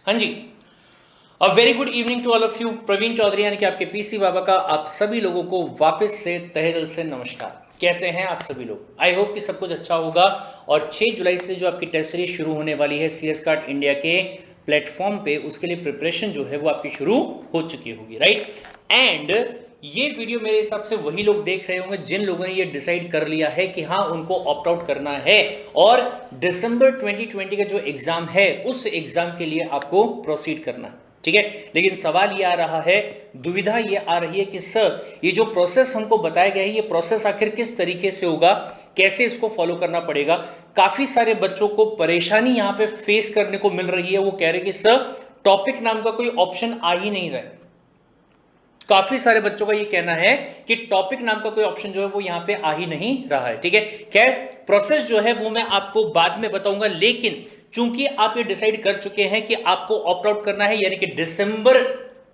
हाँ जी, a very good evening to all of you. Praveen Chaudhary यानी कि आपके पीसी बाबा का आप सभी लोगों को वापस से तहे दिल से नमस्कार। कैसे हैं आप सभी लोग? आई होप कि सब कुछ अच्छा होगा। और 6 जुलाई से जो आपकी टेस्ट सीरीज शुरू होने वाली है CS कार्ड इंडिया के प्लेटफॉर्म पे, उसके लिए प्रिपरेशन जो है वो आपकी शुरू हो चुकी होगी, राइट। एंड ये वीडियो मेरे हिसाब से वही लोग देख रहे होंगे जिन लोगों ने ये डिसाइड कर लिया है कि हाँ उनको ऑप्ट आउट करना है और दिसंबर 2020 का जो एग्जाम है उस एग्जाम के लिए आपको प्रोसीड करना है, ठीक है। लेकिन सवाल ये आ रहा है, दुविधा ये आ रही है कि सर ये जो प्रोसेस हमको बताया गया है ये प्रोसेस आखिर किस तरीके से होगा, कैसे इसको फॉलो करना पड़ेगा। काफी सारे बच्चों को परेशानी यहाँ पे फेस करने को मिल रही है। वो कह रहे कि सर टॉपिक नाम का कोई ऑप्शन आ ही नहीं रहा है। काफी सारे बच्चों का ये कहना है कि टॉपिक नाम का कोई ऑप्शन जो है वो यहाँ पे आ ही नहीं रहा है, ठीक है। खैर प्रोसेस जो है वो मैं आपको बाद में बताऊंगा, लेकिन चूंकि आप ये डिसाइड कर चुके हैं कि आपको ऑप्ट आउट करना है, यानी कि दिसंबर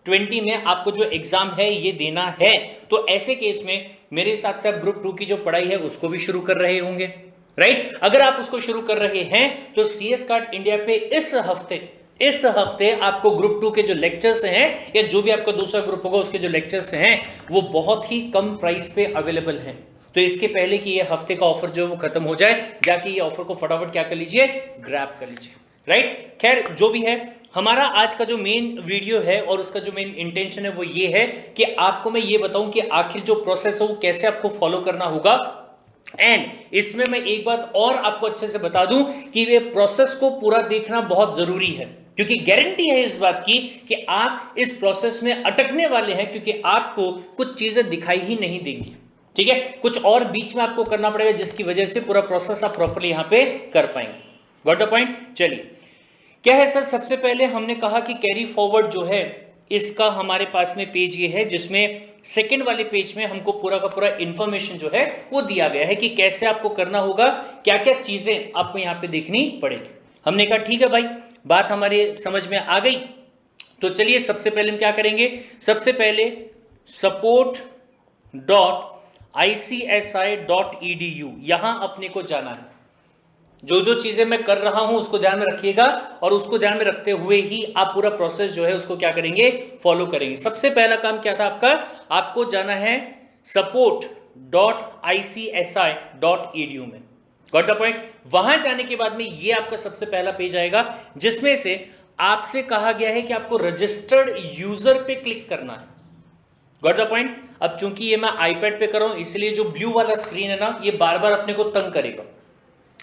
20 में आपको जो एग्जाम है ये देना है, तो ऐसे केस में मेरे हिसाब से आप ग्रुप 2 की जो पढ़ाई है उसको भी शुरू कर रहे होंगे, राइट। अगर आप उसको शुरू कर रहे हैं तो CS कार्ड इंडिया पे इस हफ्ते आपको ग्रुप 2 के जो लेक्चर्स हैं या जो भी आपका दूसरा ग्रुप होगा उसके जो लेक्चर्स हैं वो बहुत ही कम प्राइस पे अवेलेबल हैं। तो इसके पहले कि ये हफ्ते का ऑफर जो है वो खत्म हो जाए, जाके ये ऑफर को फटाफट क्या कर लीजिए, ग्रैब कर लीजिए, राइट। खैर जो भी है, हमारा आज का जो मेन वीडियो है और उसका जो मेन इंटेंशन है वो ये है कि आपको मैं ये बताऊं कि आखिर जो प्रोसेस है वो कैसे आपको फॉलो करना होगा। एंड इसमें मैं एक बात और आपको अच्छे से बता दूं कि ये प्रोसेस को पूरा देखना बहुत जरूरी है, क्योंकि गारंटी है इस बात की कि आप इस प्रोसेस में अटकने वाले हैं, क्योंकि आपको कुछ चीजें दिखाई ही नहीं देंगी, ठीक है। कुछ और बीच में आपको करना पड़ेगा जिसकी वजह से पूरा प्रोसेस आप प्रॉपर्ली यहां पे कर पाएंगे। Got the point? चलिए, क्या है सर, सबसे पहले हमने कहा कि कैरी फॉरवर्ड जो है इसका हमारे पास में पेज ये है, जिसमें सेकंड वाले पेज में हमको पूरा का पूरा इंफॉर्मेशन जो है वो दिया गया है कि कैसे आपको करना होगा, क्या क्या चीजें आपको यहाँ पे देखनी पड़ेगी। हमने कहा ठीक है भाई, बात हमारे समझ में आ गई। तो चलिए सबसे पहले हम क्या करेंगे, सबसे पहले support.icsi.edu यहां अपने को जाना है। जो जो चीजें मैं कर रहा हूं उसको ध्यान में रखिएगा और उसको ध्यान में रखते हुए ही आप पूरा प्रोसेस जो है उसको क्या करेंगे, फॉलो करेंगे। सबसे पहला काम क्या था आपका, आपको जाना है support.icsi.edu में। Got the point? वहां जाने के बाद में ये आपका सबसे पहला पेज आएगा, जिसमें से आपसे कहा गया है कि आपको रजिस्टर्ड यूजर पे क्लिक करना है। Got the point? अब चूंकि ये मैं आईपैड पे कर रहा हूं इसलिए जो ब्लू वाला स्क्रीन है ना ये बार बार अपने को तंग करेगा,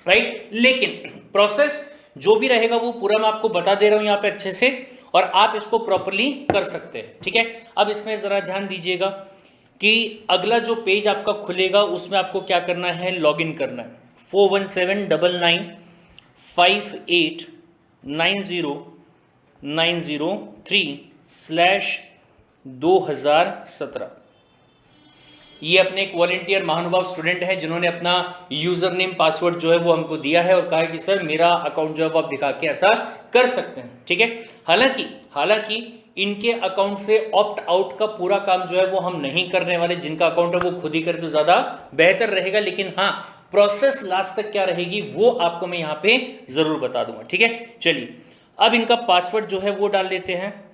राइट। लेकिन प्रोसेस जो भी रहेगा वो पूरा मैं आपको बता दे रहा हूं यहां पे अच्छे से, और आप इसको प्रॉपर्ली कर सकते हैं, ठीक है। अब इसमें जरा ध्यान दीजिएगा कि अगला जो पेज आपका खुलेगा उसमें आपको क्या करना है, लॉग इन करना है 4179589093/2017। ये अपने एक वॉलंटियर महानुभाव स्टूडेंट है जिन्होंने अपना यूजर नेम पासवर्ड जो है वो हमको दिया है और कहा है कि सर मेरा अकाउंट जो है वो आप दिखा के ऐसा कर सकते हैं, ठीक है। हालांकि इनके अकाउंट से ऑप्ट आउट का पूरा काम जो है वो हम नहीं करने वाले। जिनका अकाउंट है वो खुद ही करे तो ज्यादा बेहतर रहेगा, लेकिन हाँ प्रोसेस लास्ट तक क्या रहेगी वो आपको मैं यहाँ पे जरूर बता दूंगा, ठीक है। चलिए अब इनका पासवर्ड जो है वो डाल देते हैं,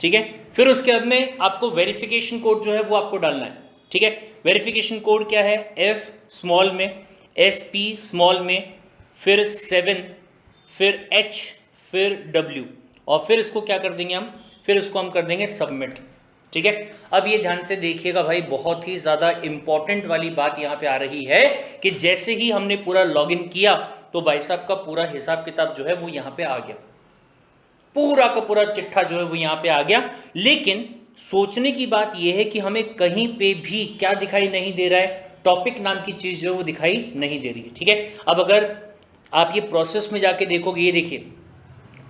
ठीक है। फिर उसके बाद में आपको वेरिफिकेशन कोड जो है वो आपको डालना है, ठीक है। वेरिफिकेशन कोड क्या है, F स्मॉल में, SP स्मॉल में, फिर 7, फिर H, फिर W, और फिर इसको क्या कर देंगे हम, फिर इसको हम कर देंगे सबमिट, ठीक है। अब ये ध्यान से देखिएगा भाई, बहुत ही ज़्यादा इंपॉर्टेंट वाली बात यहाँ पे आ रही है कि जैसे ही हमने पूरा लॉगिन किया तो भाई साहब का पूरा हिसाब किताब जो है वो यहाँ पे आ गया, पूरा का पूरा चिट्ठा जो है वो यहाँ पे आ गया। लेकिन सोचने की बात यह है कि हमें कहीं पे भी क्या दिखाई नहीं दे रहा है, टॉपिक नाम की चीज जो है वो दिखाई नहीं दे रही है, ठीक है। अब अगर आप ये प्रोसेस में जाके देखोगे, ये देखिए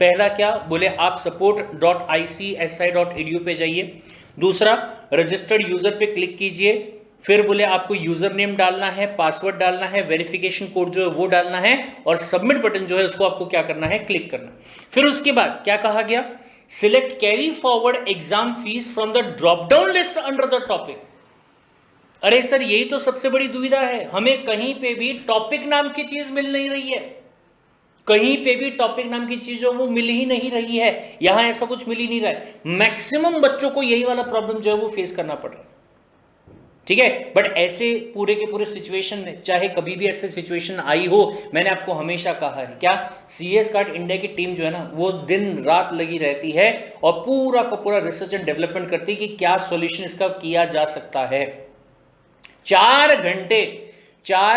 पहला क्या बोले, आप support.icsi.edu पे जाइए। दूसरा रजिस्टर्ड यूजर पे क्लिक कीजिए, फिर बोले आपको यूजर नेम डालना है, पासवर्ड डालना है, वेरिफिकेशन कोड जो है वो डालना है, और सबमिट बटन जो है उसको आपको क्या करना है, क्लिक करना। फिर उसके बाद क्या कहा गया, select carry forward exam fees from the drop down list under the topic. अरे सर यही तो सबसे बड़ी दुविधा है, हमें कहीं पे भी टॉपिक नाम की चीज मिल नहीं रही है, कहीं पे भी टॉपिक नाम की चीज जो वो मिल ही नहीं रही है, यहां ऐसा कुछ मिल ही नहीं रहा है। मैक्सिमम बच्चों को यही वाला प्रॉब्लम जो है वो फेस करना पड़ रहा है, ठीक है। बट ऐसे पूरे के पूरे सिचुएशन में, चाहे कभी भी ऐसे सिचुएशन आई हो, मैंने आपको हमेशा कहा है क्या, CS कार्ड इंडिया की टीम जो है ना वो दिन रात लगी रहती है और पूरा का पूरा रिसर्च एंड डेवलपमेंट करती है कि क्या सॉल्यूशन इसका किया जा सकता है। 4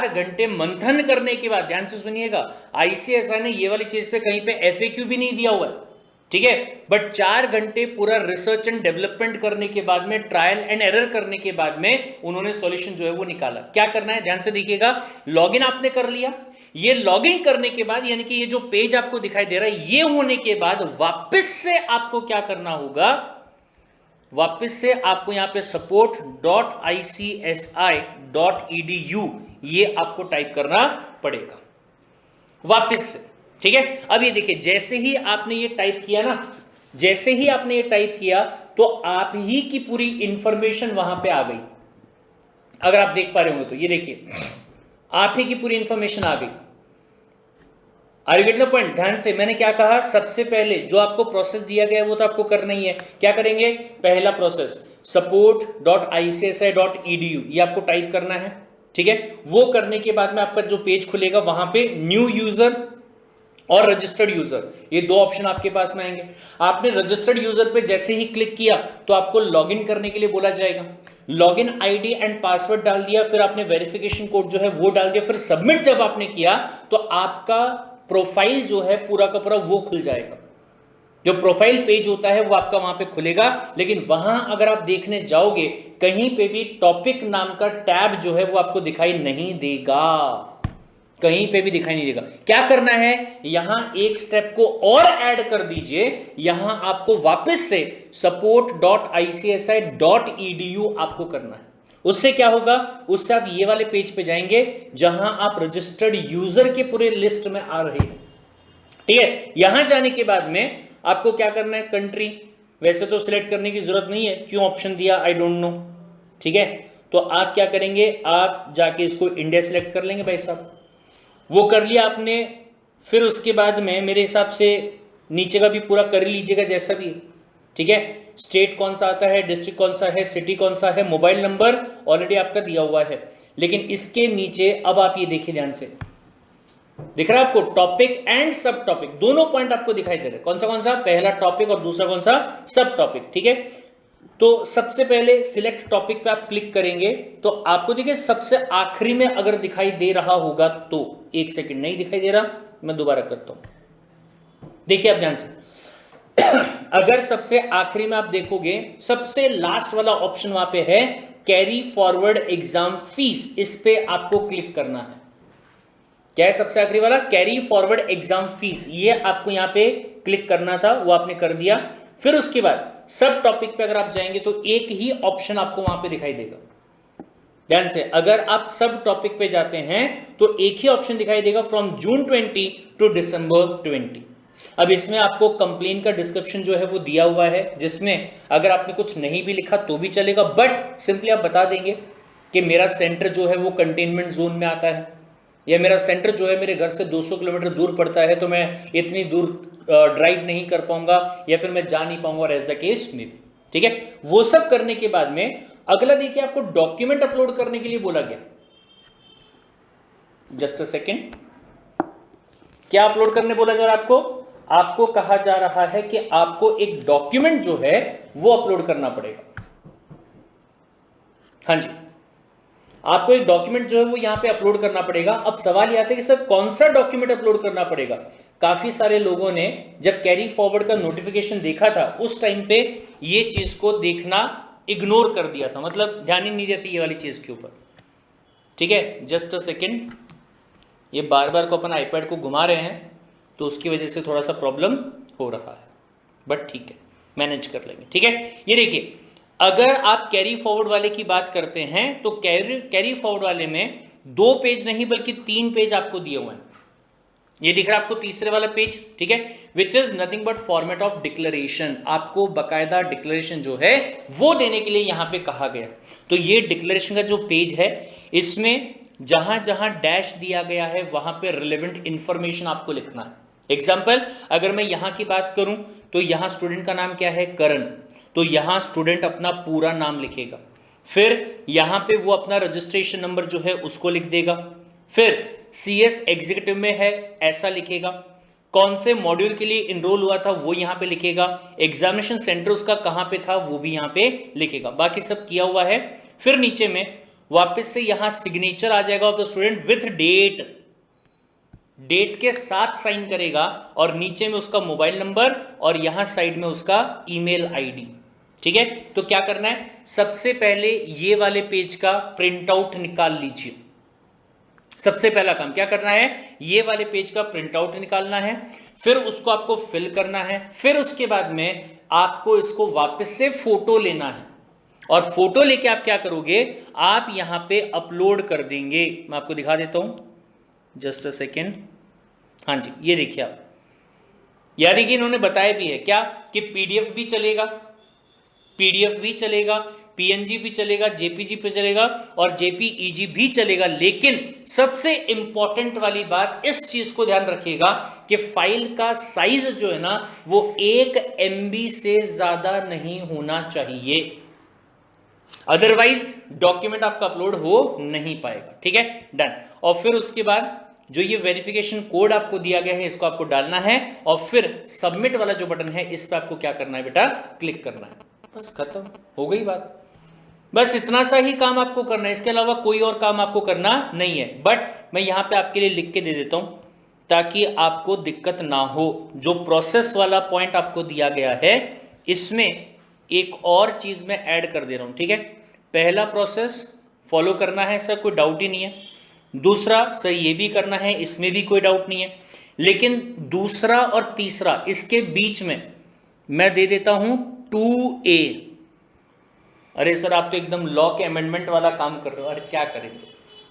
घंटे मंथन करने के बाद, ध्यान से सुनिएगा, ICSI ने ये वाली चीज पे कहीं पे FAQ भी नहीं दिया हुआ है, ठीक है। बट 4 घंटे पूरा रिसर्च एंड डेवलपमेंट करने के बाद में, ट्रायल एंड एरर करने के बाद में उन्होंने सॉल्यूशन जो है वो निकाला। क्या करना है, ध्यान से देखिएगा, लॉगिन आपने कर लिया, ये लॉगिन करने के बाद यानी कि ये जो पेज आपको दिखाई दे रहा है, ये होने के बाद वापस से आपको क्या करना होगा, वापस से आपको यहां पे support.icsi.edu ये आपको टाइप करना पड़ेगा वापस से, ठीक है। अब ये देखिए, जैसे ही आपने ये टाइप किया ना, जैसे ही आपने ये टाइप किया तो आप ही की पूरी इंफॉर्मेशन वहां पे आ गई। अगर आप देख पा रहे होंगे तो ये देखिए, आप ही की पूरी इंफॉर्मेशन आ गई। Are you get the point? ध्यान से, मैंने क्या कहा, सबसे पहले जो आपको प्रोसेस दिया गया है वो तो आपको करना ही है। क्या करेंगे, पहला प्रोसेस support.icsi.edu ये आपको टाइप करना है, ठीक है। वो करने के बाद में आपका जो पेज खुलेगा वहां पे न्यू यूजर और रजिस्टर्ड यूजर, ये दो ऑप्शन आपके पास में आएंगे। आपने रजिस्टर्ड यूजर पे जैसे ही क्लिक किया तो आपको लॉगिन करने के लिए बोला जाएगा। लॉगिन आईडी एंड पासवर्ड डाल दिया, फिर आपने वेरिफिकेशन कोड जो है वो डाल दिया, फिर सबमिट जब आपने किया तो आपका प्रोफाइल जो है पूरा का पूरा वो खुल जाएगा। जो प्रोफाइल पेज होता है वो आपका वहां पे खुलेगा, लेकिन वहां अगर आप देखने जाओगे कहीं पे भी टॉपिक नाम का टैब जो है वो आपको दिखाई नहीं देगा, कहीं पे भी दिखाई नहीं देगा। क्या करना है, यहां एक स्टेप को और ऐड कर दीजिए, यहां आपको वापस से support.icsi.edu आपको करना है। उससे क्या होगा, उससे आप ये वाले पेज पे जाएंगे जहां आप रजिस्टर्ड यूजर के पूरे लिस्ट में आ रहे हैं, ठीक है। यहां जाने के बाद में आपको क्या करना है, कंट्री वैसे तो सिलेक्ट करने की जरूरत नहीं है, क्यों ऑप्शन दिया आई डोंट नो, ठीक है। तो आप क्या करेंगे, आप जाके इसको इंडिया सिलेक्ट कर लेंगे भाई साहब, वो कर लिया आपने। फिर उसके बाद में मेरे हिसाब से नीचे का भी पूरा कर लीजिएगा जैसा भी, ठीक है। स्टेट कौन सा आता है, डिस्ट्रिक्ट कौन सा है, सिटी कौन सा है, मोबाइल नंबर ऑलरेडी आपका दिया हुआ है। लेकिन इसके नीचे अब आप ये देखिए, ध्यान से दिख रहा है आपको, टॉपिक एंड सब टॉपिक दोनों पॉइंट आपको दिखाई दे रहे हैं। कौन सा, पहला टॉपिक और दूसरा कौन सा, सब टॉपिक, ठीक है। तो सबसे पहले सिलेक्ट टॉपिक पे आप क्लिक करेंगे तो आपको देखिए सबसे आखिरी में अगर दिखाई दे रहा होगा तो, एक सेकंड, नहीं दिखाई दे रहा, मैं दोबारा करता हूं, देखिए आप ध्यान से अगर सबसे आखिरी में आप देखोगे सबसे लास्ट वाला ऑप्शन वहां पे है कैरी फॉरवर्ड एग्जाम फीस, इस पे आपको क्लिक करना है। क्या है सबसे आखिरी वाला, कैरी फॉरवर्ड एग्जाम फीस, ये आपको यहां पे क्लिक करना था, वो आपने कर दिया। फिर उसके बाद सब टॉपिक पे अगर आप जाएंगे तो एक ही ऑप्शन आपको वहां पे दिखाई देगा। ध्यान से, अगर आप सब टॉपिक पे जाते हैं तो एक ही ऑप्शन दिखाई देगा, फ्रॉम जून 20 टू दिसंबर 20। अब इसमें आपको कंप्लेन का डिस्क्रिप्शन जो है वो दिया हुआ है, जिसमें अगर आपने कुछ नहीं भी लिखा तो भी चलेगा, बट सिंपली आप बता देंगे कि मेरा सेंटर जो है वो कंटेनमेंट जोन में आता है, या मेरा सेंटर जो है मेरे घर से 200 किलोमीटर दूर पड़ता है, तो मैं इतनी दूर ड्राइव नहीं कर पाऊंगा, या फिर मैं जा नहीं पाऊंगा, और एज द केस में भी, ठीक है। वो सब करने के बाद में अगला देखिए आपको डॉक्यूमेंट अपलोड करने के लिए बोला गया। जस्ट अ सेकेंड, क्या अपलोड करने बोला जा रहा है आपको, आपको कहा जा रहा है कि आपको एक डॉक्यूमेंट जो है वो अपलोड करना पड़ेगा। हाँ जी, आपको एक डॉक्यूमेंट जो है वो यहां पे अपलोड करना पड़ेगा। अब सवाल यह आता है कि सर कौन सा डॉक्यूमेंट अपलोड करना पड़ेगा। काफी सारे लोगों ने जब कैरी फॉरवर्ड का नोटिफिकेशन देखा था उस टाइम पे ये चीज को देखना इग्नोर कर दिया था, मतलब ध्यान ही नहीं देती ये वाली चीज के ऊपर, ठीक है। जस्ट अ सेकेंड, ये बार बार को अपन आईपैड को घुमा रहे हैं तो उसकी वजह से थोड़ा सा प्रॉब्लम हो रहा है, बट ठीक है, मैनेज कर लेंगे, ठीक है। ये देखिए, अगर आप कैरी फॉरवर्ड वाले की बात करते हैं तो कैरी फॉरवर्ड वाले में 2 पेज नहीं बल्कि 3 पेज आपको दिए हुए हैं। ये दिख रहा है आपको तीसरे वाला पेज, ठीक है, which is nothing but format of declaration. आपको बकायदा डिक्लेरेशन जो है वो देने के लिए यहां पे कहा गया। तो ये डिक्लेरेशन का जो पेज है, इसमें जहां जहां डैश दिया गया है वहां पे रिलेवेंट इंफॉर्मेशन आपको लिखना है। एग्जाम्पल, अगर मैं यहां की बात करूं तो यहां स्टूडेंट का नाम क्या है, करण, तो यहां स्टूडेंट अपना पूरा नाम लिखेगा। फिर यहां पे वो अपना रजिस्ट्रेशन नंबर जो है उसको लिख देगा। फिर CS एग्जीक्यूटिव में है ऐसा लिखेगा। कौन से मॉड्यूल के लिए इनरोल हुआ था वो यहां पे लिखेगा। एग्जामिनेशन सेंटर उसका कहां पे था वो भी यहां पे लिखेगा। बाकी सब किया हुआ है। फिर नीचे में वापस से यहां सिग्नेचर आ जाएगा of the student with date, date के साथ साइन करेगा, और नीचे में उसका मोबाइल नंबर और यहां साइड में उसका ईमेल आईडी। ठीक है, तो क्या करना है, सबसे पहले ये वाले पेज का प्रिंट आउट निकाल लीजिए। सबसे पहला काम क्या करना है, ये वाले पेज का प्रिंट आउट निकालना है, फिर उसको आपको फिल करना है। फिर उसके बाद में आपको इसको वापस से फोटो लेना है, और फोटो लेके आप क्या करोगे, आप यहां पे अपलोड कर देंगे। मैं आपको दिखा देता हूं, जस्ट अ सेकेंड। हाँ जी, ये देखिए आप, यानी कि इन्होंने बताया भी है क्या कि पीडीएफ भी चलेगा, पीडीएफ भी चलेगा, पीएनजी भी चलेगा, जेपीजी पे चलेगा और जेपीईजी भी चलेगा। लेकिन सबसे इंपॉर्टेंट वाली बात, इस चीज को ध्यान रखिएगा कि फाइल का साइज जो है ना वो 1 MB से ज्यादा नहीं होना चाहिए, अदरवाइज डॉक्यूमेंट आपका अपलोड हो नहीं पाएगा। ठीक है, डन। और फिर उसके बाद जो ये वेरिफिकेशन कोड आपको दिया गया है इसको आपको डालना है, और फिर सबमिट वाला जो बटन है इस पर आपको क्या करना है बेटा, क्लिक करना है। बस खत्म हो गई बात। बस इतना सा ही काम आपको करना है, इसके अलावा कोई और काम आपको करना नहीं है। बट मैं यहां पे आपके लिए लिख के दे देता हूं ताकि आपको दिक्कत ना हो। जो प्रोसेस वाला पॉइंट आपको दिया गया है इसमें एक और चीज मैं ऐड कर दे रहा हूं। ठीक है, पहला प्रोसेस फॉलो करना है सर, कोई डाउट ही नहीं है। दूसरा सर ये भी करना है, इसमें भी कोई डाउट नहीं है। लेकिन दूसरा और तीसरा इसके बीच में मैं दे देता हूं 2A। अरे सर आप तो एकदम लॉ के अमेंडमेंट वाला काम कर रहे हो। अरे क्या करेंगे,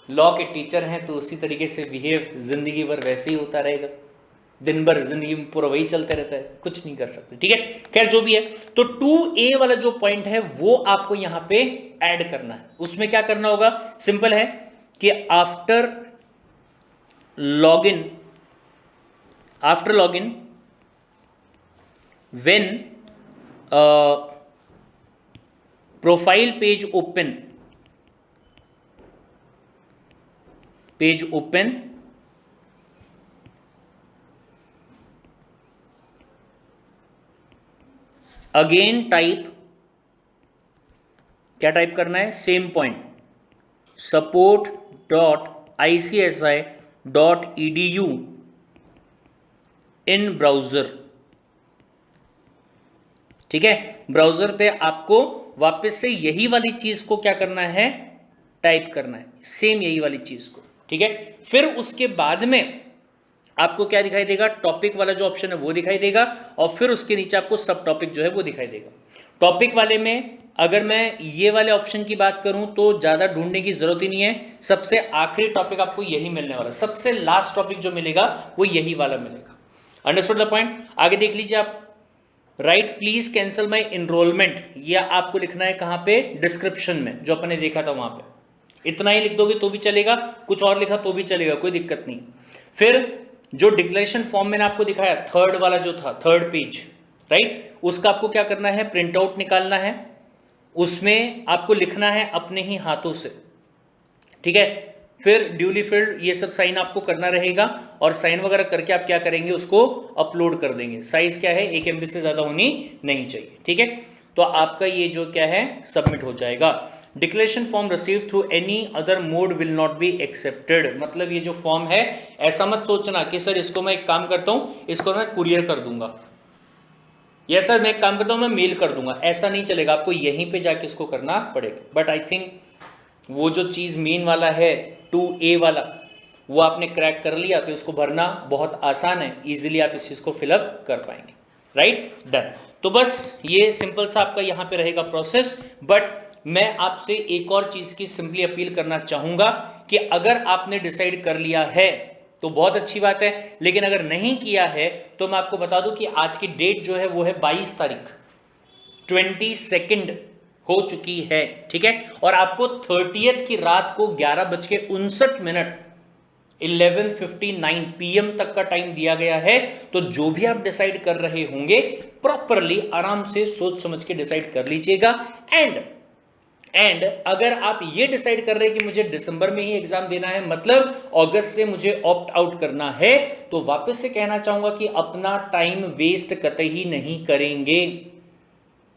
लॉ के टीचर हैं तो उसी तरीके से बिहेव जिंदगी भर वैसे ही होता रहेगा, दिन भर जिंदगी में पूरा वही चलते रहता है, कुछ नहीं कर सकते। ठीक है, खैर जो भी है, तो 2A वाला जो पॉइंट है वो आपको यहां पे ऐड करना है। उसमें क्या करना होगा, सिंपल है कि after login when profile page open again type, क्या टाइप करना है, सेम पॉइंट, support.icsi.edu इन ब्राउजर। ठीक है, ब्राउजर पे आपको वापस से यही वाली चीज को क्या करना है, टाइप करना है, सेम यही वाली चीज को। ठीक है, फिर उसके बाद में आपको क्या दिखाई देगा, टॉपिक वाला जो ऑप्शन है वो दिखाई देगा, और फिर उसके नीचे आपको सब टॉपिक जो है वो दिखाई देगा। टॉपिक वाले में अगर मैं ये वाले ऑप्शन की बात करूं तो ज्यादा ढूंढने की जरूरत ही नहीं है, सबसे आखिरी टॉपिक आपको यही मिलने वाला, सबसे लास्ट टॉपिक जो मिलेगा वो यही वाला मिलेगा। Understood the point. आगे देख लीजिए आप, write please cancel my enrolment, यह आपको लिखना है कहां पे, डिस्क्रिप्शन में, जो अपने देखा था वहां पे। इतना ही लिख दोगे तो भी चलेगा, कुछ और लिखा तो भी चलेगा, कोई दिक्कत नहीं। फिर जो डिक्लेरेशन फॉर्म मैंने आपको दिखाया, थर्ड वाला जो था, थर्ड पेज, राइट, उसका आपको क्या करना है, प्रिंट आउट निकालना है, उसमें आपको लिखना है अपने ही हाथों से। ठीक है, फिर ड्यूली फिल्ड ये सब साइन आपको करना रहेगा, और साइन वगैरह करके आप क्या करेंगे, उसको अपलोड कर देंगे। साइज क्या है, 1 MB से ज्यादा होनी नहीं चाहिए। ठीक है, तो आपका ये जो क्या है सबमिट हो जाएगा। Declaration form receive through any other mode will not be accepted, मतलब ये जो फॉर्म है ऐसा मत सोचना कि सर इसको मैं एक काम करता हूं, इसको मैं कुरियर कर दूंगा, या सर मैं एक काम करता हूं मैं मेल कर दूंगा, ऐसा नहीं चलेगा, आपको यहीं पे जाके इसको करना पड़ेगा। बट आई थिंक वो जो चीज़ मेन वाला है 2A वाला, वो आपने क्रैक कर लिया तो इसको भरना बहुत आसान है, इजीली आप इस चीज़ को फिलअप कर पाएंगे। Right, done. तो बस ये सिंपल सा आपका यहाँ पे रहेगा प्रोसेस। बट मैं आपसे एक और चीज़ की सिंपली अपील करना चाहूँगा कि अगर आपने डिसाइड कर लिया है तो बहुत अच्छी बात है। लेकिन अगर नहीं किया है तो मैं आपको बता दूं कि आज की डेट जो है वो है 22 तारीख, 22 हो चुकी है, ठीक है। और आपको 30th की रात को 11:59 11:59 PM तक का टाइम दिया गया है। तो जो भी आप डिसाइड कर रहे होंगे प्रॉपरली आराम से सोच समझ के डिसाइड कर लीजिएगा। एंड अगर आप ये डिसाइड कर रहे हैं कि मुझे दिसंबर में ही एग्जाम देना है, मतलब अगस्त से मुझे ऑप्ट आउट करना है, तो वापस से कहना चाहूंगा कि अपना टाइम वेस्ट कतई नहीं करेंगे।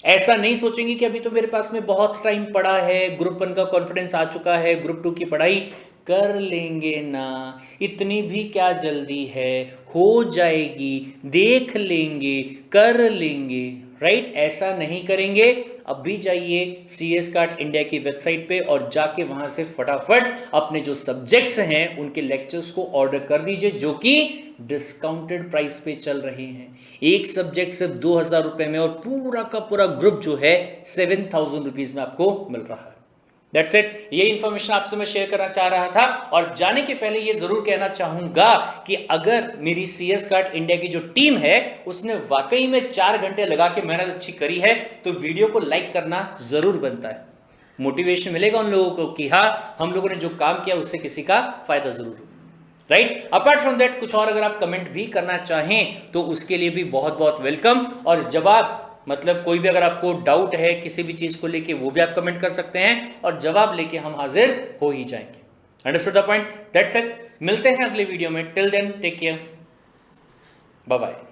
ऐसा नहीं सोचेंगे कि अभी तो मेरे पास में बहुत टाइम पड़ा है, ग्रुप 1 का कॉन्फिडेंस आ चुका है, ग्रुप 2 की पढ़ाई कर लेंगे ना, इतनी भी क्या जल्दी है, हो जाएगी, देख लेंगे, कर लेंगे, राइट। ऐसा नहीं करेंगे। अभी जाइए CS कार्ट इंडिया की वेबसाइट पे और जाके वहां से फटाफट अपने जो सब्जेक्ट्स हैं उनके लेक्चर्स को ऑर्डर कर दीजिए, जो कि डिस्काउंटेड प्राइस पे चल रहे हैं। एक सब्जेक्ट सिर्फ 2000 रुपए में और पूरा का पूरा ग्रुप जो है 7000 रुपीज में आपको मिल रहा है। That's it. ये इंफॉर्मेशन आपसे मैं शेयर करना चाह रहा था। और जाने के पहले ये जरूर कहना चाहूंगा कि अगर मेरी CS कार्ट इंडिया की जो टीम है उसने वाकई में 4 घंटे लगा के मेहनत अच्छी करी है तो वीडियो को लाइक करना जरूर बनता है। मोटिवेशन मिलेगा उन लोगों को कि हाँ, हम लोगों ने जो काम किया उससे किसी का फायदा जरूर हो, राइट। अपार्ट फ्रॉम दैट कुछ और अगर आप कमेंट भी करना चाहें तो उसके लिए भी बहुत बहुत वेलकम। और जवाब मतलब कोई भी अगर आपको डाउट है किसी भी चीज को लेके वो भी आप कमेंट कर सकते हैं और जवाब लेके हम हाजिर हो ही जाएंगे। Understood the point? That's it. मिलते हैं अगले वीडियो में। Till then take care, bye bye.